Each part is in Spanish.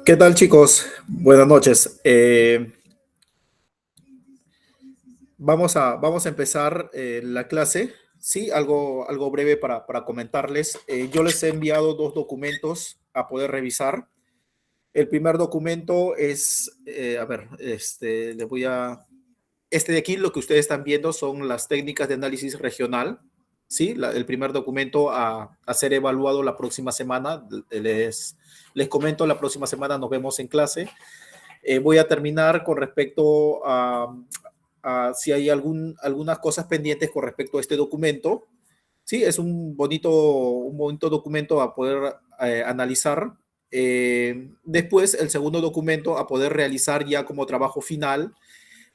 ¿Qué tal, chicos? Buenas noches. Vamos a empezar la clase. Sí, algo breve para comentarles. Yo les he enviado dos documentos a poder revisar. El primer documento es, a ver, este de aquí, lo que ustedes están viendo son las técnicas de análisis regional. Sí, el primer documento a ser evaluado la próxima semana. Les comento, la próxima semana nos vemos en clase. Voy a terminar con respecto a si hay algunas cosas pendientes con respecto a este documento. Sí, es un bonito documento a poder analizar. Después, el segundo documento a poder realizar ya como trabajo final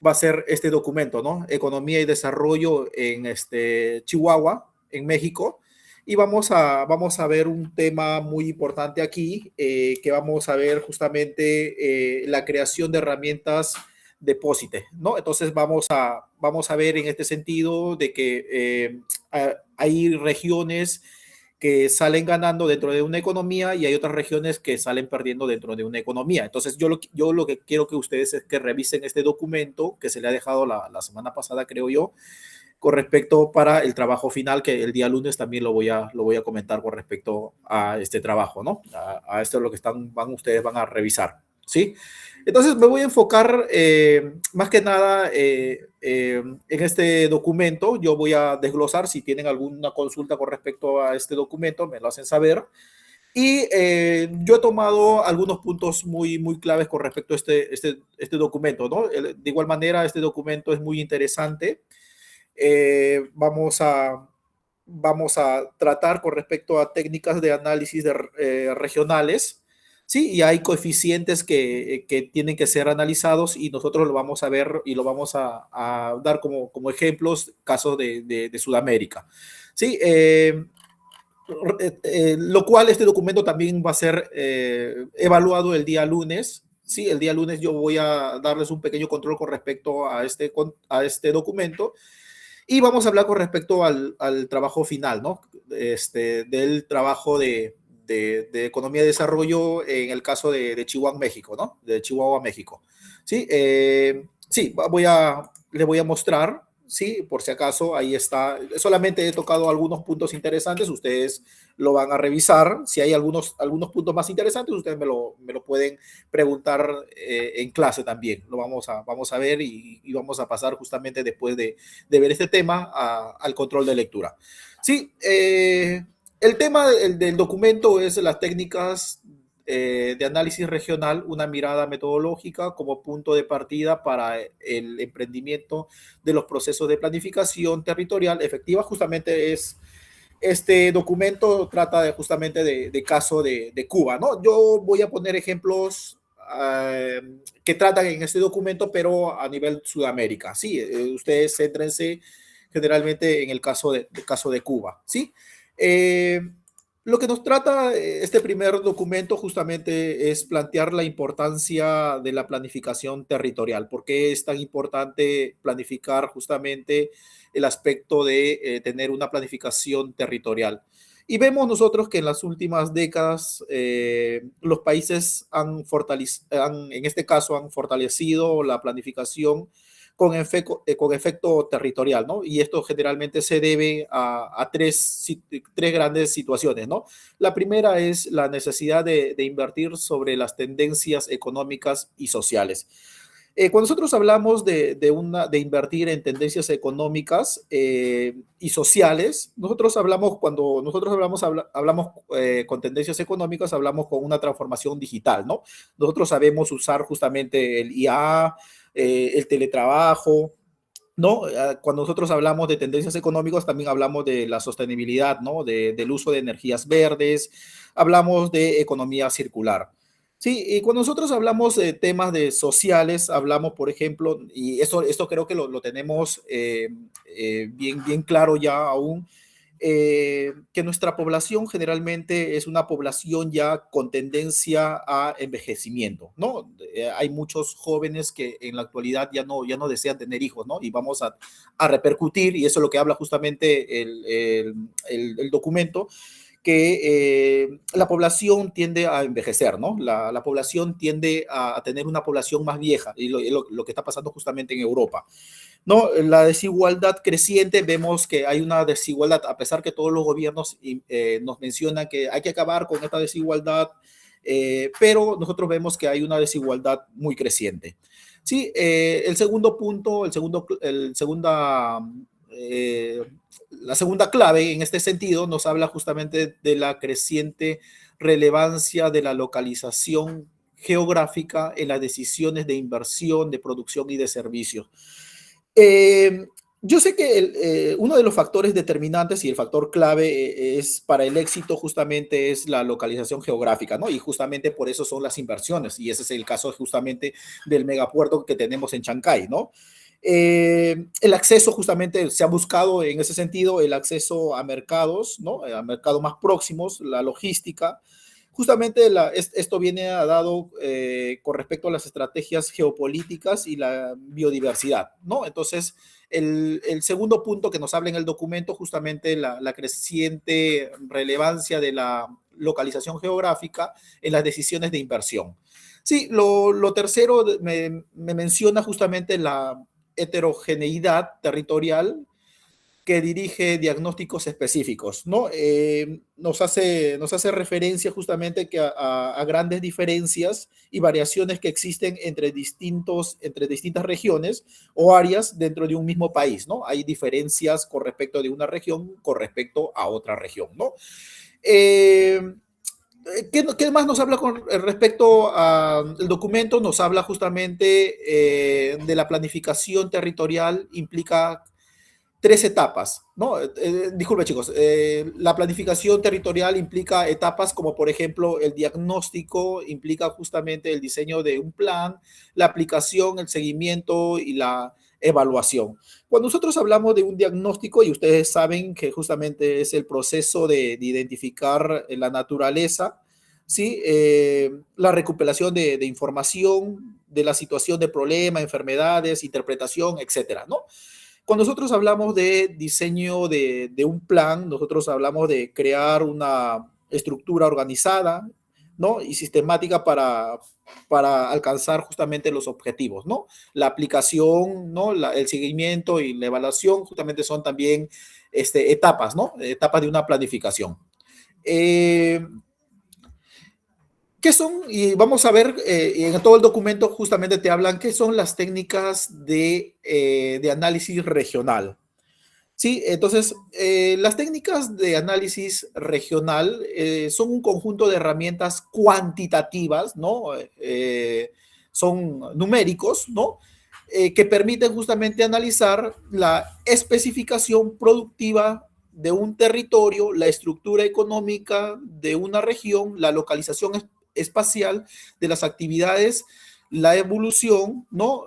va a ser este documento, ¿no? Economía y desarrollo en Chihuahua, en México. Y vamos a ver un tema muy importante aquí, que vamos a ver justamente la creación de herramientas de POSITE, ¿no? Entonces vamos a ver en este sentido de que hay regiones que salen ganando dentro de una economía y hay otras regiones que salen perdiendo dentro de una economía. Entonces, yo lo que quiero que ustedes es que revisen este documento que se le ha dejado la semana pasada, creo yo, con respecto para el trabajo final, que el día lunes también lo voy a comentar con respecto a este trabajo, ¿no? A esto es lo que ustedes van a revisar, ¿sí? Entonces me voy a enfocar más que nada en este documento. Yo voy a desglosar. Si tienen alguna consulta con respecto a este documento, me lo hacen saber. Y yo he tomado algunos puntos muy claves con respecto a este documento, ¿no? De igual manera, este documento es muy interesante. Eh, vamos a, Vamos a tratar con respecto a técnicas de análisis regionales, ¿sí? Y hay coeficientes que tienen que ser analizados y nosotros lo vamos a ver y lo vamos a dar como ejemplos, casos de Sudamérica, ¿sí? Lo cual este documento también va a ser evaluado el día lunes. Sí, el día lunes yo voy a darles un pequeño control con respecto a este documento y vamos a hablar con respecto al trabajo final, ¿no? Del trabajo de economía y desarrollo en el caso de Chihuahua, México, ¿no? De Chihuahua, México. Sí, sí, les voy a mostrar, sí, por si acaso, ahí está. Solamente he tocado algunos puntos interesantes, ustedes lo van a revisar. Si hay algunos puntos más interesantes, ustedes me lo pueden preguntar en clase también. Vamos a ver y vamos a pasar justamente después de ver este tema al control de lectura. Sí, el tema del documento es las técnicas de análisis regional, una mirada metodológica como punto de partida para el emprendimiento de los procesos de planificación territorial efectiva. Justamente este documento trata justamente de caso de Cuba, ¿no? Yo voy a poner ejemplos que tratan en este documento, pero a nivel Sudamérica. Sí, ustedes céntrense generalmente en el caso de Cuba, ¿sí? Eh, lo que nos trata este primer documento justamente es plantear la importancia de la planificación territorial. ¿Por qué es tan importante planificar justamente el aspecto de tener una planificación territorial? Y vemos nosotros que en las últimas décadas los países en este caso, han fortalecido la planificación con efecto territorial, ¿no? Y esto generalmente se debe a tres grandes situaciones, ¿no? La primera es la necesidad de invertir sobre las tendencias económicas y sociales. Cuando nosotros hablamos de invertir en tendencias económicas y sociales, cuando nosotros hablamos con tendencias económicas, hablamos con una transformación digital, ¿no? Nosotros sabemos usar justamente el IA, el teletrabajo, ¿no? Cuando nosotros hablamos de tendencias económicas, también hablamos de la sostenibilidad, ¿no? Del uso de energías verdes, hablamos de economía circular. Sí, y cuando nosotros hablamos de temas de sociales, hablamos, por ejemplo, y esto creo que lo tenemos bien claro ya aún, que nuestra población generalmente es una población ya con tendencia a envejecimiento, ¿no? Hay muchos jóvenes que en la actualidad ya no desean tener hijos, ¿no? Y vamos a repercutir, y eso es lo que habla justamente el documento, que la población tiende a envejecer, ¿no? La población tiende a tener una población más vieja, y lo que está pasando justamente en Europa. No, la desigualdad creciente, vemos que hay una desigualdad, a pesar que todos los gobiernos nos mencionan que hay que acabar con esta desigualdad, pero nosotros vemos que hay una desigualdad muy creciente. Sí, el segundo punto, eh, la segunda clave en este sentido nos habla justamente de la creciente relevancia de la localización geográfica en las decisiones de inversión, de producción y de servicios. Eh, yo sé que uno de los factores determinantes y el factor clave es para el éxito justamente es la localización geográfica, ¿no? Y justamente por eso son las inversiones, y ese es el caso justamente del megapuerto que tenemos en Chancay, ¿no? El acceso justamente se ha buscado en ese sentido, el acceso a mercados, ¿no? A mercados más próximos, la logística. Justamente esto viene a dado con respecto a las estrategias geopolíticas y la biodiversidad, ¿no? Entonces, el segundo punto que nos habla en el documento, justamente la creciente relevancia de la localización geográfica en las decisiones de inversión. Sí, lo tercero me menciona justamente la heterogeneidad territorial que dirige diagnósticos específicos, ¿no? Nos hace referencia justamente que a grandes diferencias y variaciones que existen entre distintas regiones o áreas dentro de un mismo país, ¿no? Hay diferencias con respecto de una región con respecto a otra región, ¿no? Eh, ¿Qué más nos habla con respecto al documento? Nos habla justamente de la planificación territorial, implica tres etapas, ¿no? Disculpe, chicos, la planificación territorial implica etapas como, por ejemplo, el diagnóstico, implica justamente el diseño de un plan, la aplicación, el seguimiento y la evaluación. Cuando nosotros hablamos de un diagnóstico, y ustedes saben que justamente es el proceso de identificar la naturaleza, ¿sí? La recuperación de información, de la situación de problema, enfermedades, interpretación, etcétera, ¿no? Cuando nosotros hablamos de diseño de un plan, nosotros hablamos de crear una estructura organizada, ¿no? Y sistemática para alcanzar justamente los objetivos, ¿no? La aplicación, ¿no? El seguimiento y la evaluación justamente son también etapas, ¿no? Etapas de una planificación. Eh, ¿Qué son? Y vamos a ver, en todo el documento justamente te hablan qué son las técnicas de análisis regional. Sí, entonces, las técnicas de análisis regional son un conjunto de herramientas cuantitativas, ¿no? Son numéricos, ¿no? Que permiten justamente analizar la especificación productiva de un territorio, la estructura económica de una región, la localización espacial de las actividades, la evolución, ¿no?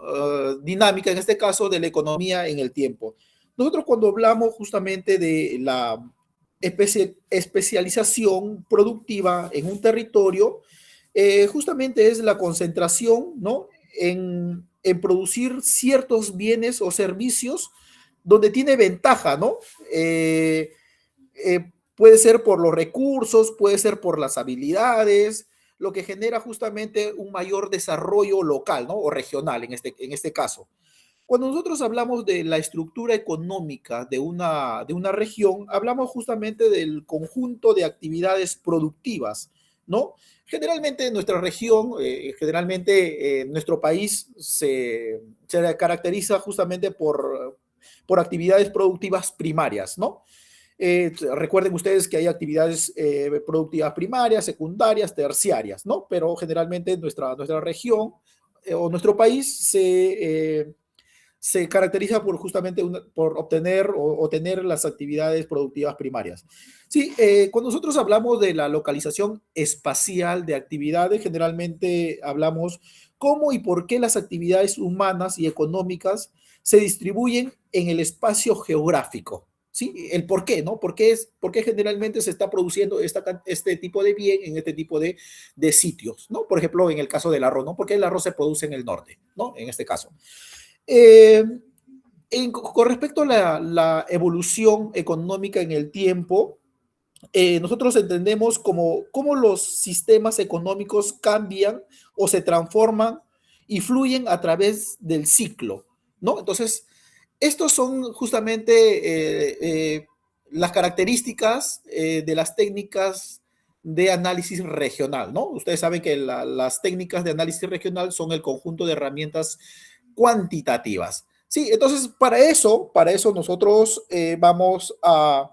Dinámica, en este caso, de la economía en el tiempo. Nosotros cuando hablamos justamente de la especialización productiva en un territorio, justamente es la concentración, ¿no? En producir ciertos bienes o servicios donde tiene ventaja, ¿no? Puede ser por los recursos, puede ser por las habilidades, lo que genera justamente un mayor desarrollo local, ¿no? O regional en este caso. Cuando nosotros hablamos de la estructura económica de una región, hablamos justamente del conjunto de actividades productivas, ¿no? Generalmente en nuestra región, generalmente nuestro país se caracteriza justamente por actividades productivas primarias, ¿no? Recuerden ustedes que hay actividades productivas primarias, secundarias, terciarias, ¿no? Pero generalmente nuestra región o nuestro país se caracteriza por justamente por obtener o tener las actividades productivas primarias. Sí, cuando nosotros hablamos de la localización espacial de actividades, generalmente hablamos cómo y por qué las actividades humanas y económicas se distribuyen en el espacio geográfico. ¿Sí? El por qué, ¿no? ¿Por qué generalmente se está produciendo este tipo de bien en este tipo de sitios, ¿no? Por ejemplo, en el caso del arroz, ¿no? ¿Por qué el arroz se produce en el norte, ¿no? En este caso. Eh, con respecto a la evolución económica en el tiempo, nosotros entendemos cómo los sistemas económicos cambian o se transforman y fluyen a través del ciclo, ¿no? Entonces, estos son justamente las características de las técnicas de análisis regional, ¿no? Ustedes saben que las técnicas de análisis regional son el conjunto de herramientas cuantitativas. Sí, entonces para eso nosotros vamos a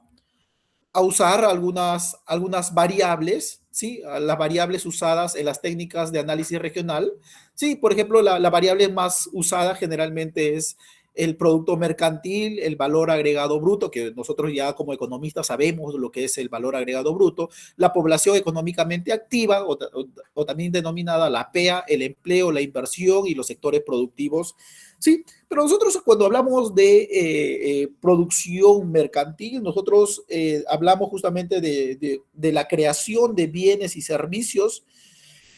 usar algunas variables, ¿sí? Las variables usadas en las técnicas de análisis regional. Sí, por ejemplo, la variable más usada generalmente es el producto mercantil, el valor agregado bruto, que nosotros ya como economistas sabemos lo que es el valor agregado bruto, la población económicamente activa o también denominada la PEA, el empleo, la inversión y los sectores productivos. Sí, pero nosotros cuando hablamos de producción mercantil, nosotros hablamos justamente de la creación de bienes y servicios,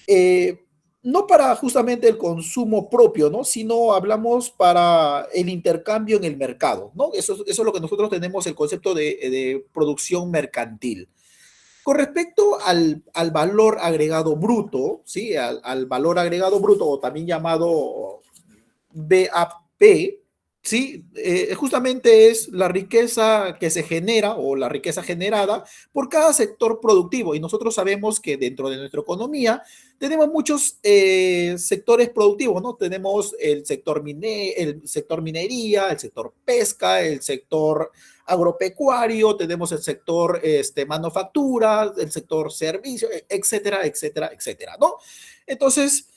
eh, no para justamente el consumo propio, ¿no? Sino hablamos para el intercambio en el mercado, ¿no? Eso es lo que nosotros tenemos el concepto de producción mercantil. Con respecto al valor agregado bruto, ¿sí? Al valor agregado bruto, o también llamado BAP, ¿sí? Justamente es la riqueza que se genera o la riqueza generada por cada sector productivo. Y nosotros sabemos que dentro de nuestra economía tenemos muchos sectores productivos, ¿no? Tenemos el sector minería, el sector pesca, el sector agropecuario, tenemos el sector manufactura, el sector servicio, etcétera, etcétera, etcétera, ¿no? Entonces,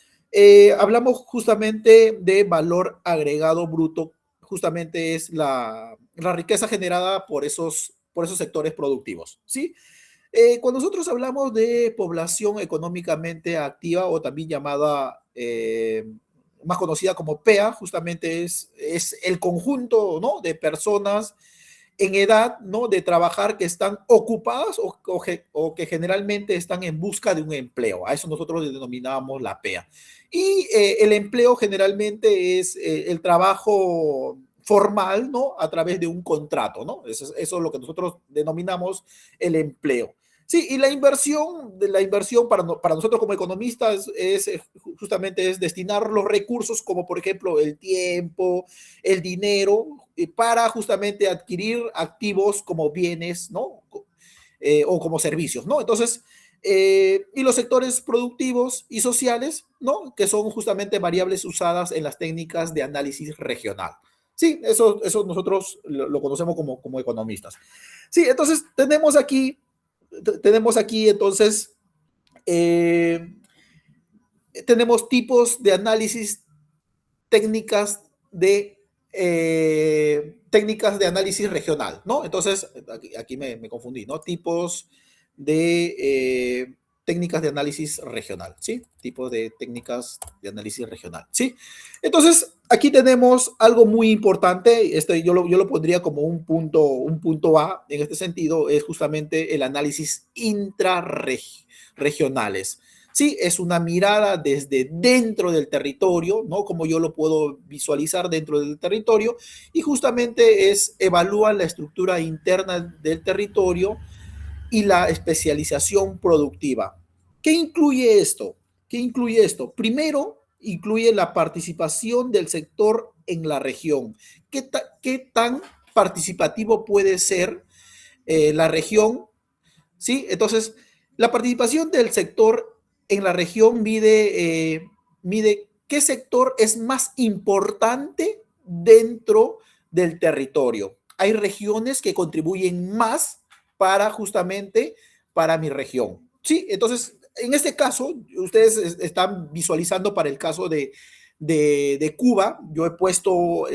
hablamos justamente de valor agregado bruto, justamente es la riqueza generada por esos sectores productivos, ¿sí? Cuando nosotros hablamos de población económicamente activa o también llamada, más conocida como PEA, justamente es el conjunto, ¿no? De personas en edad, ¿no? De trabajar que están ocupadas o que generalmente están en busca de un empleo. A eso nosotros le denominamos la PEA. Y el empleo generalmente es el trabajo formal, ¿no? A través de un contrato, ¿no? Eso es lo que nosotros denominamos el empleo. Sí, y la inversión para nosotros como economistas justamente es destinar los recursos como por ejemplo el tiempo, el dinero, para justamente adquirir activos como bienes, ¿no? O como servicios, ¿no? Entonces, y los sectores productivos y sociales, ¿no? Que son justamente variables usadas en las técnicas de análisis regional. Sí, eso nosotros lo conocemos como economistas. Sí, entonces tenemos aquí entonces, eh, tenemos tipos de análisis, técnicas técnicas de análisis regional, ¿no? Entonces, aquí me confundí, ¿no? Tipos de técnicas de análisis regional, ¿sí? Tipos de técnicas de análisis regional, ¿sí? Entonces, aquí tenemos algo muy importante, yo lo pondría como un punto A en este sentido, es justamente el análisis intrarregionales. Sí, es una mirada desde dentro del territorio, ¿no? Como yo lo puedo visualizar dentro del territorio, y justamente evalúa la estructura interna del territorio y la especialización productiva. ¿Qué incluye esto? ¿Qué incluye esto? Primero, incluye la participación del sector en la región. ¿Qué tan participativo puede ser la región? ¿Sí? Entonces, la participación del sector en la región mide qué sector es más importante dentro del territorio. Hay regiones que contribuyen más para justamente para mi región. Sí, entonces, en este caso, ustedes están visualizando para el caso de Cuba, yo he puesto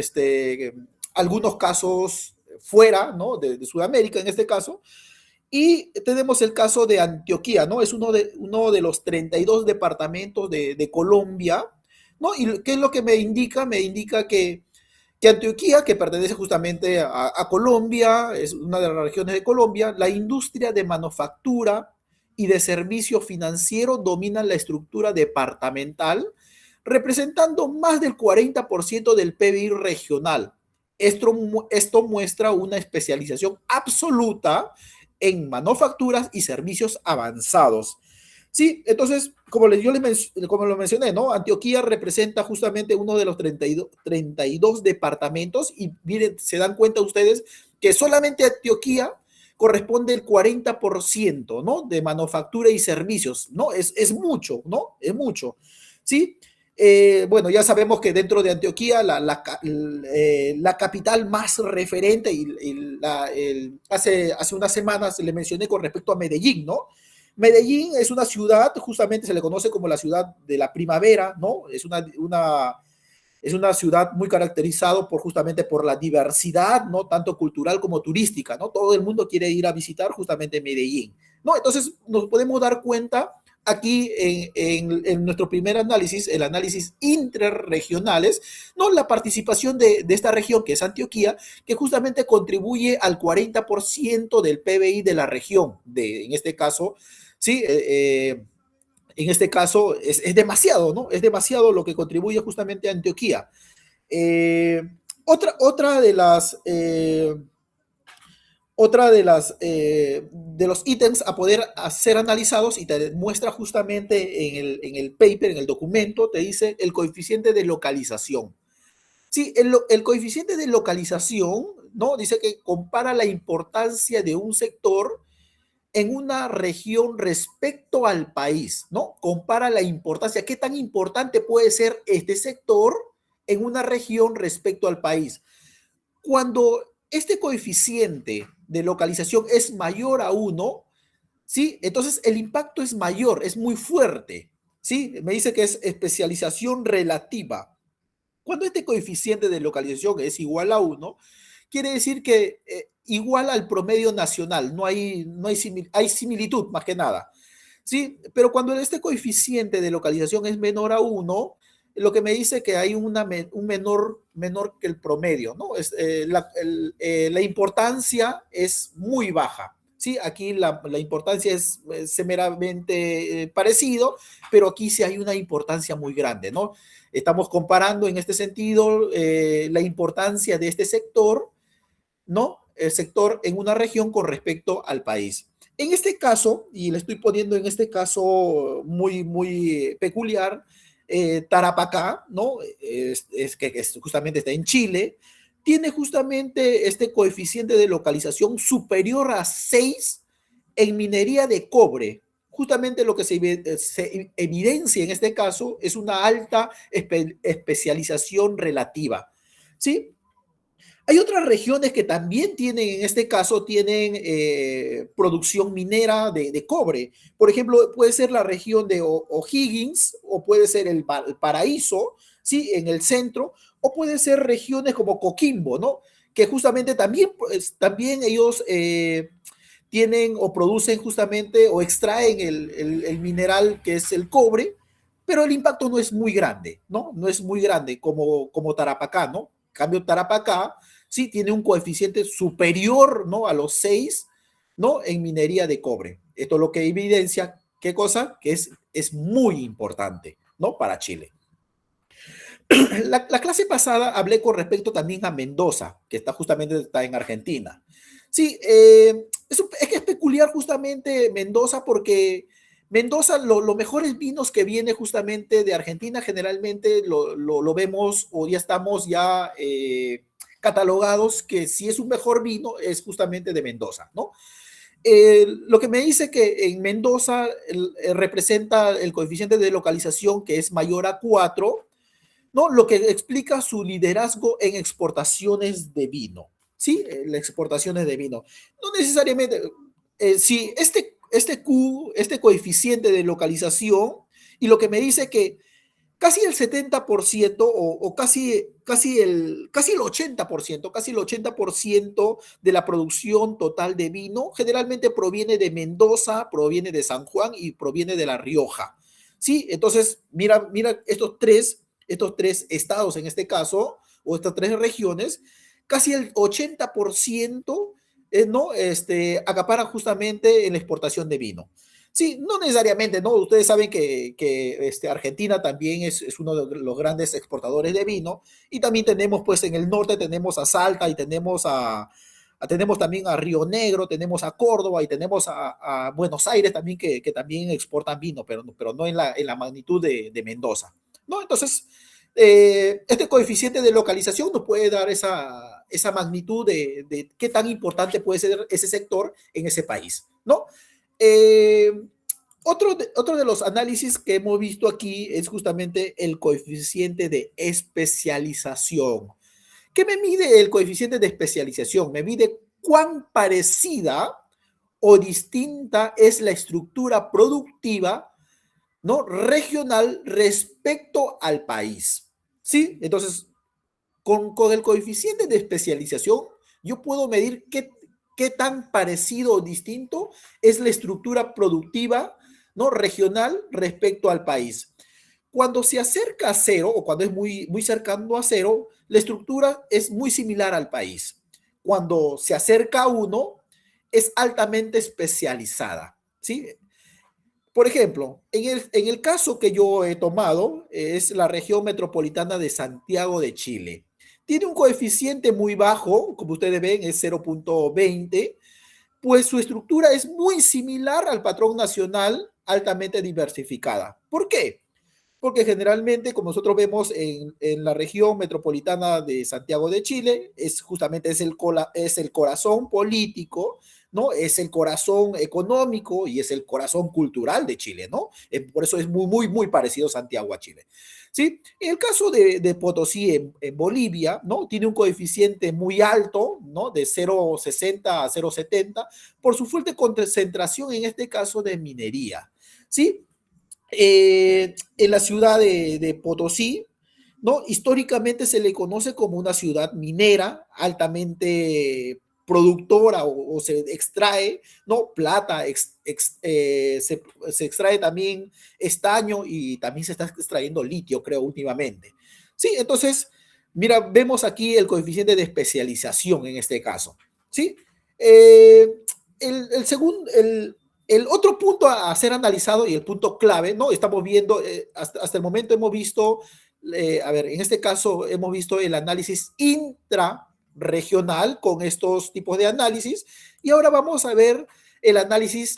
algunos casos fuera, ¿no? De Sudamérica en este caso, y tenemos el caso de Antioquía, ¿no? Es uno de los 32 departamentos de Colombia, ¿no? ¿Y qué es lo que me indica? Me indica que Antioquía, que pertenece justamente a Colombia, es una de las regiones de Colombia, la industria de manufactura y de servicio financiero domina la estructura departamental, representando más del 40% del PBI regional. Esto muestra una especialización absoluta en manufacturas y servicios avanzados. Sí, entonces, como lo mencioné, ¿no? Antioquia representa justamente uno de los 32 departamentos y miren, se dan cuenta ustedes que solamente Antioquia corresponde el 40%, ¿no? De manufactura y servicios, ¿no? Es mucho, ¿no? Es mucho, ¿sí? Bueno, ya sabemos que dentro de Antioquia la capital más referente, hace unas semanas le mencioné con respecto a Medellín, ¿no? Medellín es una ciudad, justamente se le conoce como la ciudad de la primavera, ¿no? Es una ciudad muy caracterizada justamente por la diversidad, ¿no? Tanto cultural como turística, ¿no? Todo el mundo quiere ir a visitar justamente Medellín, ¿no? Entonces nos podemos dar cuenta aquí en nuestro primer análisis, el análisis interregionales, ¿no? La participación de esta región, que es Antioquia, que justamente contribuye al 40% del PBI de la región, en este caso, ¿sí? En este caso es demasiado, ¿no? Es demasiado lo que contribuye justamente a Antioquia. Eh, otra de las de los ítems a poder ser analizados y te muestra justamente en el paper, en el documento, te dice el coeficiente de localización. Sí, el coeficiente de localización, ¿no? Dice que compara la importancia de un sector en una región respecto al país, ¿no? Compara la importancia, qué tan importante puede ser este sector en una región respecto al país. Cuando este coeficiente de localización es mayor a 1, ¿sí? Entonces el impacto es mayor, es muy fuerte, ¿sí? Me dice que es especialización relativa. Cuando este coeficiente de localización es igual a 1, quiere decir que igual al promedio nacional, hay similitud más que nada. ¿Sí? Pero cuando este coeficiente de localización es menor a 1, lo que me dice que hay un menor que el promedio, ¿no? La importancia es muy baja. Sí, aquí la importancia es semeramente parecido, pero aquí sí hay una importancia muy grande, ¿no? Estamos comparando en este sentido la importancia de este sector, ¿no? El sector en una región con respecto al país. En este caso, y le estoy poniendo en este caso muy peculiar, Tarapacá, ¿no? Que justamente está en Chile, tiene justamente este coeficiente de localización superior a 6 en minería de cobre. Justamente lo que se evidencia en este caso es una alta especialización relativa. ¿Sí? Hay otras regiones que también tienen, en este caso, tienen producción minera de cobre. Por ejemplo, puede ser la región de O'Higgins o puede ser el Paraíso, ¿sí? En el centro, o puede ser regiones como Coquimbo, ¿no? Que justamente también, pues, también ellos tienen o producen justamente o extraen el mineral que es el cobre, pero el impacto no es muy grande, ¿no? No es muy grande como Tarapacá, ¿no? En cambio, Tarapacá sí tiene un coeficiente superior, ¿no? A los 6, ¿no? En minería de cobre. Esto es lo que evidencia, ¿qué cosa? Que es muy importante, ¿no? Para Chile. La clase pasada hablé con respecto también a Mendoza, que está en Argentina. Sí, es que es peculiar justamente Mendoza porque Mendoza, los mejores vinos que viene justamente de Argentina, generalmente lo vemos o ya estamos ya catalogados que si es un mejor vino es justamente de Mendoza, ¿no? Lo que me dice que en Mendoza representa el coeficiente de localización que es mayor a 4, ¿no? Lo que explica su liderazgo en exportaciones de vino, ¿sí? Las exportaciones de vino. No necesariamente, si este coeficiente de localización, y lo que me dice que casi el 70% o casi el 80%, casi el 80% de la producción total de vino generalmente proviene de Mendoza, proviene de San Juan y proviene de La Rioja. ¿Sí? Entonces, mira estos tres estados en este caso, o estas tres regiones, casi el 80% ¿no? Acaparan justamente en la exportación de vino. Sí, no necesariamente, ¿no? Ustedes saben que Argentina también es uno de los grandes exportadores de vino y también tenemos, pues en el norte tenemos a Salta y tenemos Tenemos también a Río Negro, tenemos a Córdoba y tenemos a Buenos Aires también que también exportan vino, pero no en la magnitud de Mendoza, ¿no? Entonces, este coeficiente de localización nos puede dar esa magnitud de qué tan importante puede ser ese sector en ese país, ¿no? Eh, otro de los análisis que hemos visto aquí es justamente el coeficiente de especialización. ¿Qué me mide el coeficiente de especialización? Me mide cuán parecida o distinta es la estructura productiva, ¿no? Regional respecto al país. ¿Sí? Entonces, con el coeficiente de especialización, yo puedo medir qué tan parecido o distinto es la estructura productiva, ¿no? Regional respecto al país. Cuando se acerca a cero o cuando es muy cercano a cero, la estructura es muy similar al país. Cuando se acerca a uno, es altamente especializada, ¿sí? Por ejemplo, en el caso que yo he tomado, es la región metropolitana de Santiago de Chile. Tiene un coeficiente muy bajo, como ustedes ven, es 0,20, pues su estructura es muy similar al patrón nacional altamente diversificada. ¿Por qué? Porque generalmente, como nosotros vemos en la región metropolitana de Santiago de Chile, justamente es el corazón político, ¿no? Es el corazón económico y es el corazón cultural de Chile, ¿no? Por eso es muy parecido Santiago a Chile. ¿Sí? En el caso de Potosí en Bolivia, ¿no? Tiene un coeficiente muy alto, ¿no? De 0,60 a 0,70 por su fuerte concentración, en este caso, de minería. ¿Sí? En la ciudad de Potosí, ¿no? Históricamente se le conoce como una ciudad minera, altamente productora o se extrae, ¿no? Plata, se extrae también estaño y también se está extrayendo litio, creo, últimamente. Sí, entonces, mira, vemos aquí el coeficiente de especialización en este caso, ¿sí? Eh, el otro punto a ser analizado y el punto clave, ¿no? Estamos viendo, hasta el momento hemos visto, a ver, en este caso hemos visto el análisis intrarregional con estos tipos de análisis y ahora vamos a ver el análisis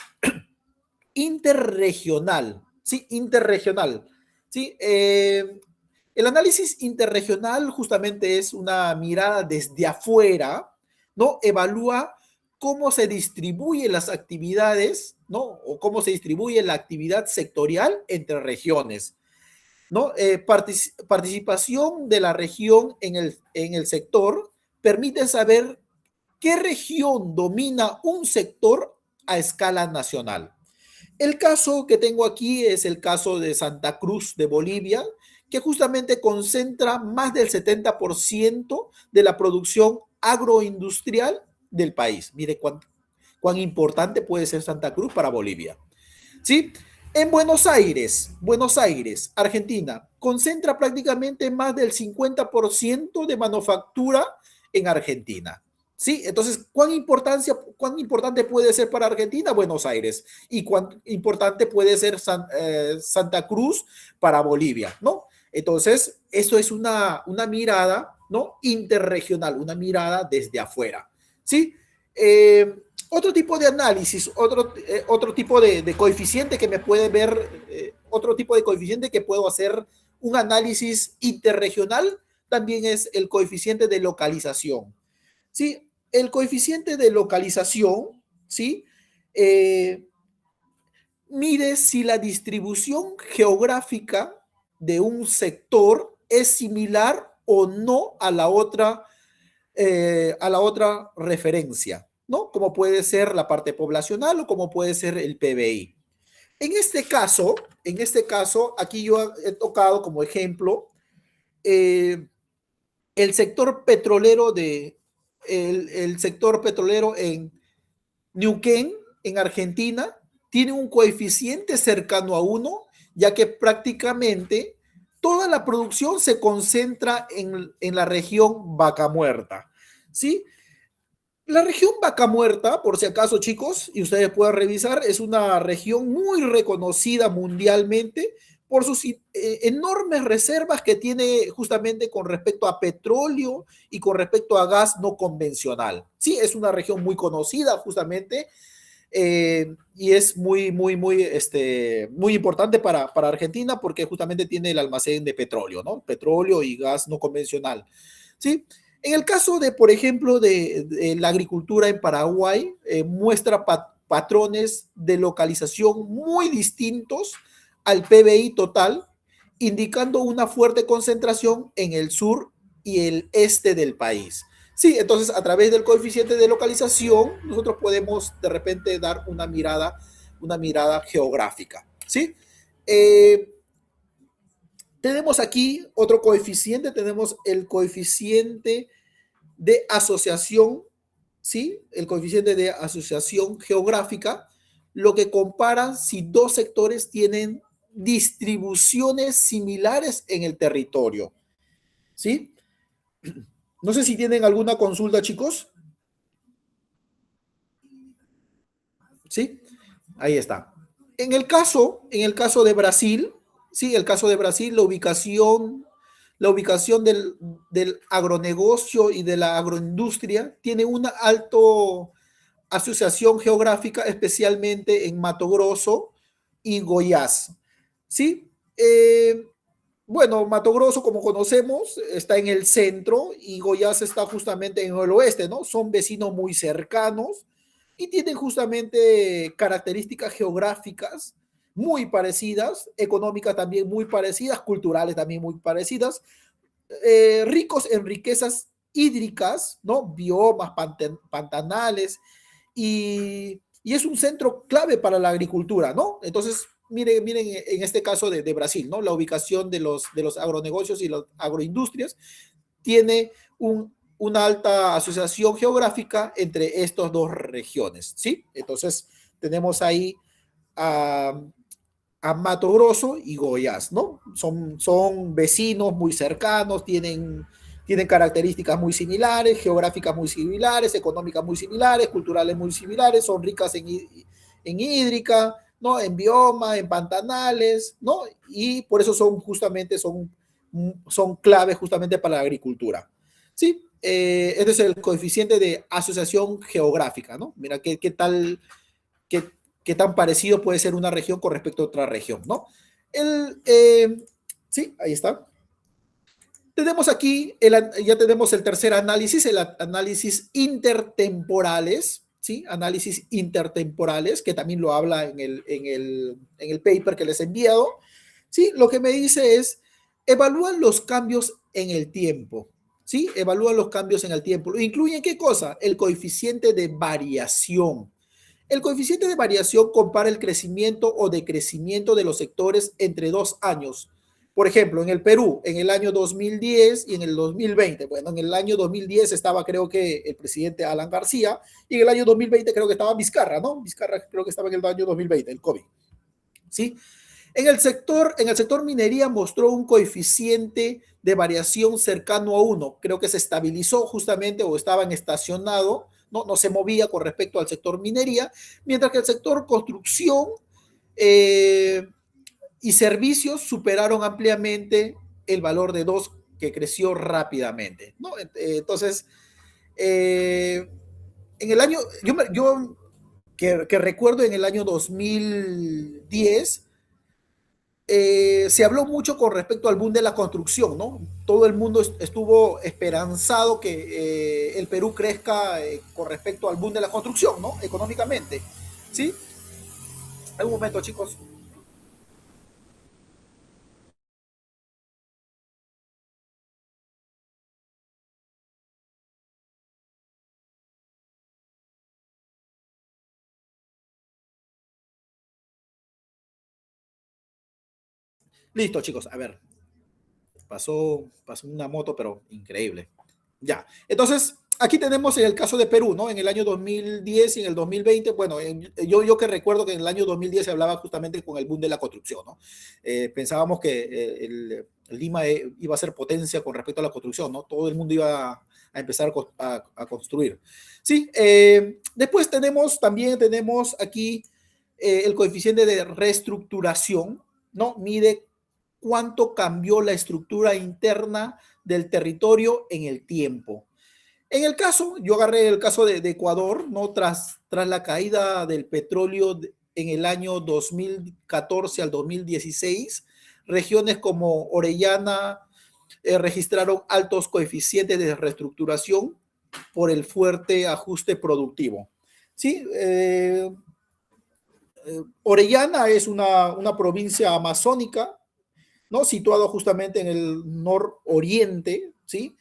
interregional, ¿sí? Interregional, ¿sí? El análisis interregional justamente es una mirada desde afuera, ¿no? Evalúa cómo se distribuyen las actividades, ¿no? O cómo se distribuye la actividad sectorial entre regiones, ¿no? Participación de la región en el sector permite saber qué región domina un sector a escala nacional. El caso que tengo aquí es el caso de Santa Cruz de Bolivia, que justamente concentra más del 70% de la producción agroindustrial del país. Mire cuán importante puede ser Santa Cruz para Bolivia. ¿Sí? En Buenos Aires, Argentina, concentra prácticamente más del 50% de manufactura en Argentina. ¿Sí? Entonces, ¿cuán importante puede ser para Argentina Buenos Aires? ¿Y cuán importante puede ser Santa Cruz para Bolivia? ¿No? Entonces, eso es una mirada, ¿no? Interregional, una mirada desde afuera. ¿Sí? Otro tipo de análisis, otro tipo de coeficiente que me puede ver, otro tipo de coeficiente que puedo hacer un análisis interregional, también es el coeficiente de localización. ¿Sí? El coeficiente de localización, ¿sí? Mide si la distribución geográfica de un sector es similar o no a la otra referencia, ¿no? Como puede ser la parte poblacional o como puede ser el PBI. En este caso, aquí yo he tocado como ejemplo eh, el sector petrolero el sector petrolero en Neuquén, en Argentina, tiene un coeficiente cercano a uno, ya que prácticamente toda la producción se concentra en la región Vaca Muerta, ¿sí? La región Vaca Muerta, por si acaso, chicos, y ustedes puedan revisar, es una región muy reconocida mundialmente por sus enormes reservas que tiene justamente con respecto a petróleo y con respecto a gas no convencional. Sí, es una región muy conocida justamente y es muy importante para Argentina porque justamente tiene el almacén de petróleo, ¿no? Petróleo y gas no convencional, ¿sí? En el caso de, por ejemplo, de la agricultura en Paraguay, muestra patrones de localización muy distintos al PBI total, indicando una fuerte concentración en el sur y el este del país. Sí, entonces a través del coeficiente de localización nosotros podemos de repente dar una mirada geográfica. ¿Sí? Eh, tenemos aquí otro coeficiente, tenemos el coeficiente de asociación, ¿sí? El coeficiente de asociación geográfica, lo que compara si dos sectores tienen distribuciones similares en el territorio, ¿sí? No sé si tienen alguna consulta, chicos. ¿Sí? Ahí está. En el caso de Brasil, sí, el caso de Brasil, la ubicación del agronegocio y de la agroindustria tiene una alta asociación geográfica, especialmente en Mato Grosso y Goiás. ¿Sí? Bueno, Mato Grosso, como conocemos, está en el centro y Goiás está justamente en el oeste, ¿no? Son vecinos muy cercanos y tienen justamente características geográficas muy parecidas, económicas también muy parecidas, culturales también muy parecidas, ricos en riquezas hídricas, ¿no? Biomas, pantanales, y es un centro clave para la agricultura, ¿no? Entonces, miren en este caso de Brasil, ¿no? La ubicación de los agronegocios y las agroindustrias tiene una alta asociación geográfica entre estas dos regiones, ¿sí? Entonces, tenemos ahí a, a Mato Grosso y Goiás, ¿no? Son vecinos muy cercanos, tienen características muy similares, geográficas muy similares, económicas muy similares, culturales muy similares, son ricas en hídrica, ¿no? En bioma, en pantanales, ¿no? Y por eso son claves justamente para la agricultura. ¿Sí? Este es el coeficiente de asociación geográfica, ¿no? Mira qué, qué tan parecido puede ser una región con respecto a otra región, ¿no? El, eh, sí, ahí está. Tenemos aquí, ya tenemos el tercer análisis, el análisis intertemporales, ¿sí? Análisis intertemporales, que también lo habla en el paper que les he enviado, ¿sí? Lo que me dice es, evalúan los cambios en el tiempo, ¿sí? Evalúan los cambios en el tiempo. ¿Incluyen qué cosa? El coeficiente de variación. El coeficiente de variación compara el crecimiento o decrecimiento de los sectores entre 2 años. Por ejemplo, en el Perú, en el año 2010 y en el 2020. Bueno, en el año 2010 estaba creo que el presidente Alan García y en el año 2020 creo que estaba Vizcarra, ¿no? Vizcarra creo que estaba en el año 2020, el COVID. ¿Sí? En el sector minería mostró un coeficiente de variación cercano a 1. Creo que se estabilizó justamente o estaba estacionado, no se movía con respecto al sector minería, mientras que el sector construcción eh, y servicios superaron ampliamente el valor de 2 que creció rápidamente, ¿no? Entonces, eh, en el año, yo que recuerdo en el año 2010, se habló mucho con respecto al boom de la construcción, ¿no? Todo el mundo estuvo esperanzado que el Perú crezca con respecto al boom de la construcción, ¿no? Económicamente, ¿sí? Un momento, chicos. Listo, chicos. A ver, pasó una moto, pero increíble. Ya, entonces aquí tenemos el caso de Perú, ¿no? En el año 2010 y en el 2020, bueno, yo que recuerdo que en el año 2010 se hablaba justamente con el boom de la construcción, ¿no? Pensábamos que Lima iba a ser potencia con respecto a la construcción, ¿no? Todo el mundo iba a empezar a construir. Sí, después también tenemos aquí el coeficiente de reestructuración, ¿no? Mide cuánto cambió la estructura interna del territorio en el tiempo. En el caso, yo agarré el caso de Ecuador, ¿no? Tras la caída del petróleo en el año 2014 al 2016, regiones como Orellana registraron altos coeficientes de reestructuración por el fuerte ajuste productivo. ¿Sí? Orellana es una provincia amazónica, ¿no? Situado justamente en el nororiente, ¿sí?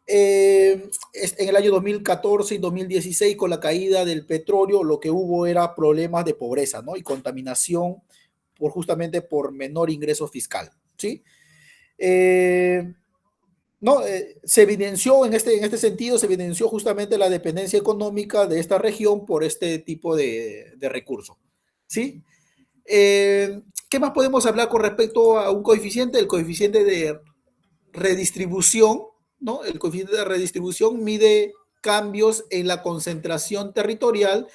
En el año 2014 y 2016, con la caída del petróleo, lo que hubo era problemas de pobreza, ¿no? Y contaminación justamente por menor ingreso fiscal, ¿sí? No, se evidenció en este sentido, se evidenció justamente la dependencia económica de esta región por este tipo de recursos, ¿sí? ¿Qué más podemos hablar con respecto a un coeficiente? El coeficiente de redistribución, ¿no? El coeficiente de redistribución mide cambios en la concentración territorial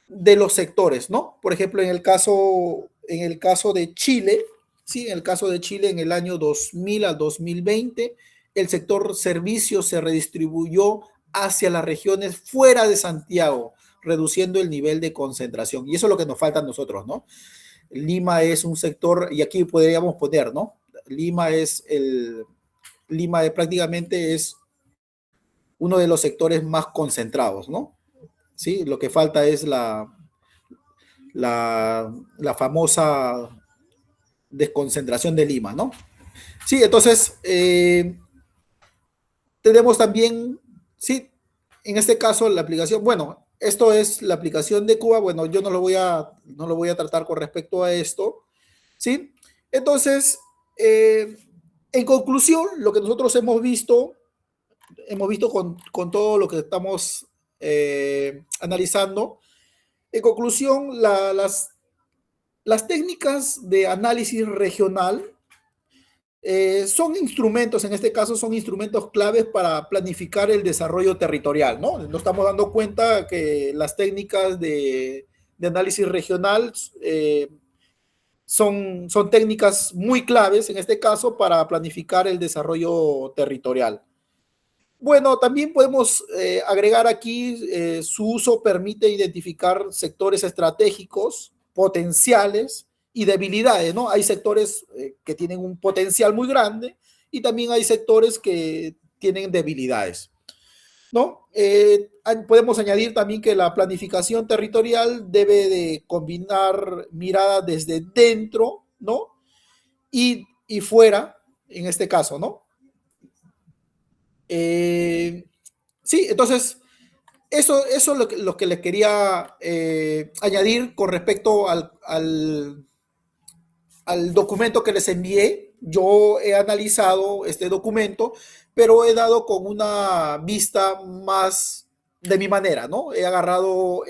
de los sectores, ¿no? Por ejemplo, en el caso de Chile, sí, en el caso de Chile en el año 2000 al 2020, el sector servicios se redistribuyó hacia las regiones fuera de Santiago, reduciendo el nivel de concentración. Y eso es lo que nos falta a nosotros, ¿no? Lima es un sector, y aquí podríamos poner, ¿no? Lima prácticamente es uno de los sectores más concentrados, ¿no? ¿Sí? Lo que falta es la famosa desconcentración de Lima, ¿no? Sí, entonces tenemos también, sí, en este caso la aplicación, bueno, esto es la aplicación de Cuba, bueno, yo no lo voy a tratar con respecto a esto, ¿sí? Entonces, en conclusión, lo que nosotros hemos visto con todo lo que estamos analizando, en conclusión, las técnicas de análisis regional son instrumentos, en este caso son instrumentos claves para planificar el desarrollo territorial, ¿no? Nos estamos dando cuenta que las técnicas de análisis regional son técnicas muy claves, en este caso, para planificar el desarrollo territorial. Bueno, también podemos agregar aquí, su uso permite identificar sectores estratégicos, potenciales y debilidades, ¿no? Hay sectores que tienen un potencial muy grande y también hay sectores que tienen debilidades, ¿no? Podemos añadir también que la planificación territorial debe de combinar miradas desde dentro, ¿no? Y fuera, en este caso, ¿no? Sí, entonces, eso es lo que les quería añadir con respecto al documento que les envié. Yo he analizado este documento, pero he dado con una vista más de mi manera, ¿no? He agarrado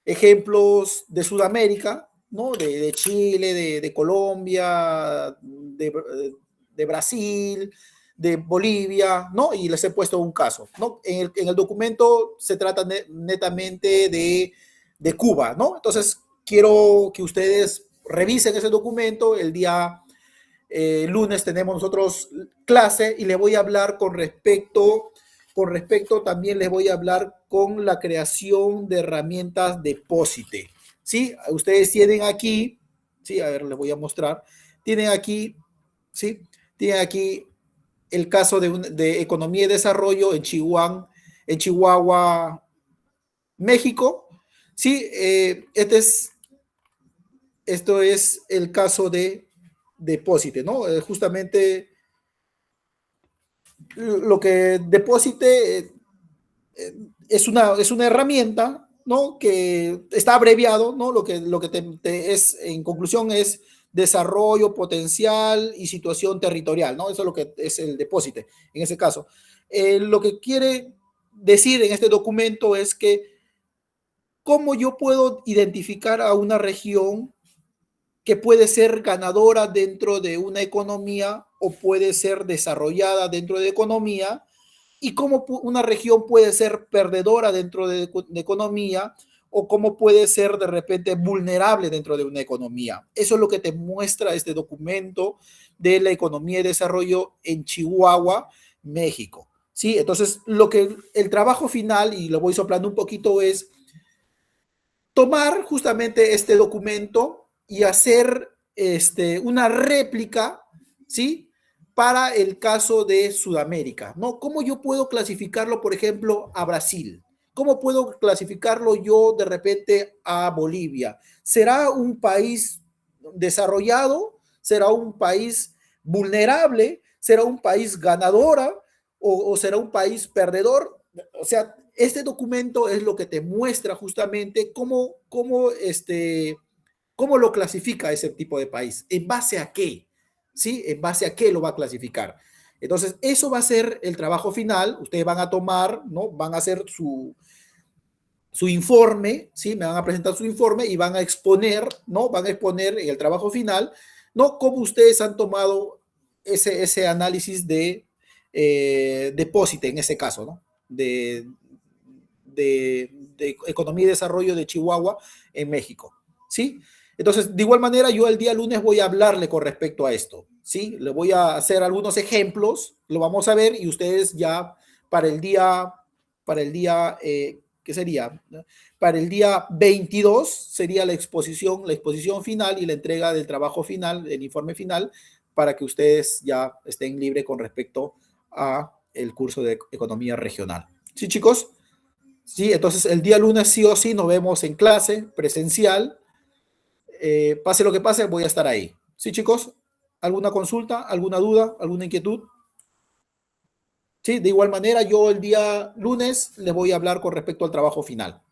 ejemplos de Sudamérica, ¿no? De Chile, de Colombia, de Brasil, de Bolivia, ¿no? Y les he puesto un caso, ¿no? En el documento se trata netamente de Cuba, ¿no? Entonces, quiero que ustedes revisen ese documento. El día lunes tenemos nosotros clase y le voy a hablar con respecto también les voy a hablar con la creación de herramientas de POSITE. ¿Sí? Ustedes tienen aquí, ¿sí? A ver, les voy a mostrar. Tienen aquí, ¿sí? Tienen aquí el caso de economía y desarrollo en Chihuahua, México. ¿Sí? Esto es el caso de POSITE, ¿no? Justamente lo que Deposite es una herramienta, ¿no? Que está abreviado, ¿no? Lo que es, en conclusión, es desarrollo potencial y situación territorial, ¿no? Eso es lo que es el Deposite, en ese caso. Lo que quiere decir en este documento es que cómo yo puedo identificar a una región que puede ser ganadora dentro de una economía o puede ser desarrollada dentro de economía, y cómo una región puede ser perdedora dentro de economía o cómo puede ser de repente vulnerable dentro de una economía. Eso es lo que te muestra este documento de la economía y desarrollo en Chihuahua, México. ¿Sí? Entonces, lo que el trabajo final, y lo voy soplando un poquito, es tomar justamente este documento y hacer una réplica, ¿sí? Para el caso de Sudamérica, ¿no? ¿Cómo yo puedo clasificarlo, por ejemplo, a Brasil? ¿Cómo puedo clasificarlo yo de repente a Bolivia? ¿Será un país desarrollado? ¿Será un país vulnerable? ¿Será un país ganadora? ¿O será un país perdedor? O sea, este documento es lo que te muestra justamente cómo lo clasifica ese tipo de país, en base a qué, ¿sí? En base a qué lo va a clasificar. Entonces, eso va a ser el trabajo final. Ustedes van a tomar, ¿no? Van a hacer su informe, ¿sí? Me van a presentar su informe y van a exponer, ¿no? Van a exponer en el trabajo final, ¿no? Cómo ustedes han tomado ese análisis de depósito, en ese caso, ¿no? De economía y desarrollo de Chihuahua en México, ¿sí? Entonces, de igual manera, yo el día lunes voy a hablarle con respecto a esto, ¿sí? Le voy a hacer algunos ejemplos, lo vamos a ver y ustedes ya para el día ¿qué sería? Para el día 22 sería la exposición final y la entrega del trabajo final, el informe final, para que ustedes ya estén libres con respecto a el curso de economía regional. ¿Sí, chicos? Sí, entonces el día lunes sí o sí nos vemos en clase, presencial. Pase lo que pase, voy a estar ahí. ¿Sí, chicos? ¿Alguna consulta, alguna duda, alguna inquietud? Sí, de igual manera, yo el día lunes les voy a hablar con respecto al trabajo final.